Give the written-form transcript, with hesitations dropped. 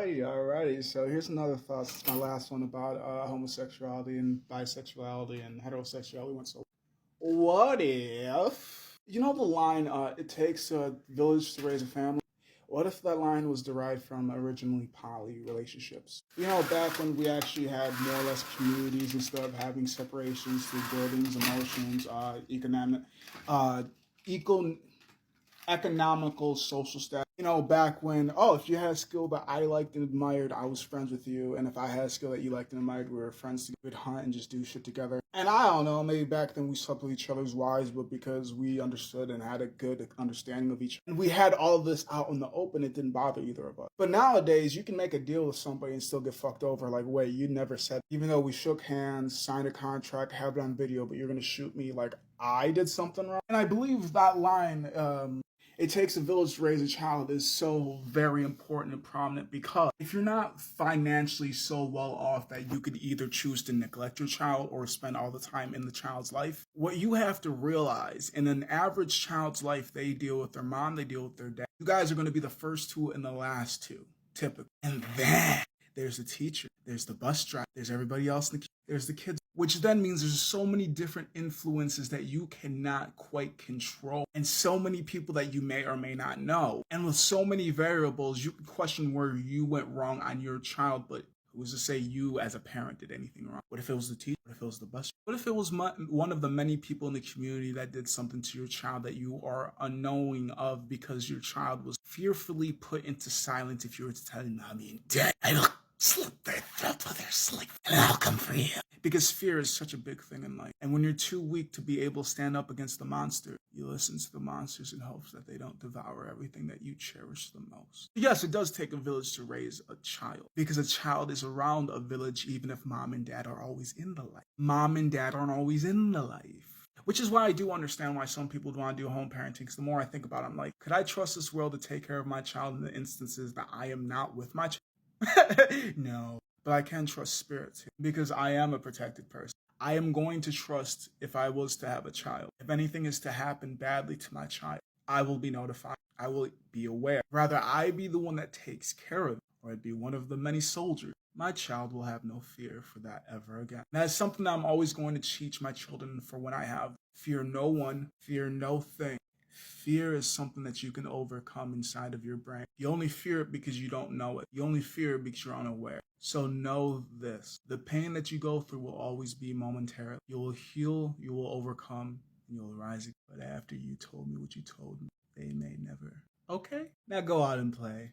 Alrighty. So here's another thought. It's my last one about homosexuality and bisexuality and heterosexuality. So, what if the line? It takes a village to raise a family. What if that line was derived from originally poly relationships? Back when we actually had more or less communities instead of having separations through buildings, emotions, uh, eco economical, social status. Back when, if you had a skill that I liked and admired, I was friends with you. And if I had a skill that you liked and admired, we were friends to good hunt and just do shit together. And I don't know, maybe back then we slept with each other's wives, but because we understood and had a good understanding of each other. And we had all of this out in the open, it didn't bother either of us. But nowadays, you can make a deal with somebody and still get fucked over. Like, wait, you never said, even though we shook hands, signed a contract, have it on video, but you're going to shoot me like I did something wrong. And I believe that line, it takes a village to raise a child is so very important and prominent because if you're not financially so well off that you could either choose to neglect your child or spend all the time in the child's life, what you have to realize in an average child's life, they deal with their mom, they deal with their dad. You guys are going to be the first two and the last two, typically. And then there's the teacher, there's the bus driver, there's everybody else, there's the kids, which then means there's so many different influences that you cannot quite control and so many people that you may or may not know. And with so many variables, you can question where you went wrong on your child, but who's to say you as a parent did anything wrong? What if it was the teacher? What if it was the bus? What if it was one of the many people in the community that did something to your child that you are unknowing of because your child was fearfully put into silence? If you were to tell mommy and dad, I will slit their throat with their sling and I'll come for you. Because fear is such a big thing in life. And when you're too weak to be able to stand up against the monster, you listen to the monsters in hopes that they don't devour everything that you cherish the most. Yes, it does take a village to raise a child because a child is around a village even if mom and dad are always in the life. Mom and dad aren't always in the life. Which is why I do understand why some people want to do home parenting. Because the more I think about it, I'm like, could I trust this world to take care of my child in the instances that I am not with my child? No. But I can trust spirits because I am a protected person. I am going to trust if I was to have a child. If anything is to happen badly to my child, I will be notified. I will be aware. Rather, I be the one that takes care of it, or I'd be one of the many soldiers. My child will have no fear for that ever again. And that's something that I'm always going to teach my children for when I have. Fear no one, fear no thing. Fear is something that you can overcome inside of your brain. You only fear it because you don't know it. You only fear it because you're unaware. So know this. The pain that you go through will always be momentary. You will heal, you will overcome, and you'll rise again. But after you told me what you told me, they may never. Okay? Now go out and play.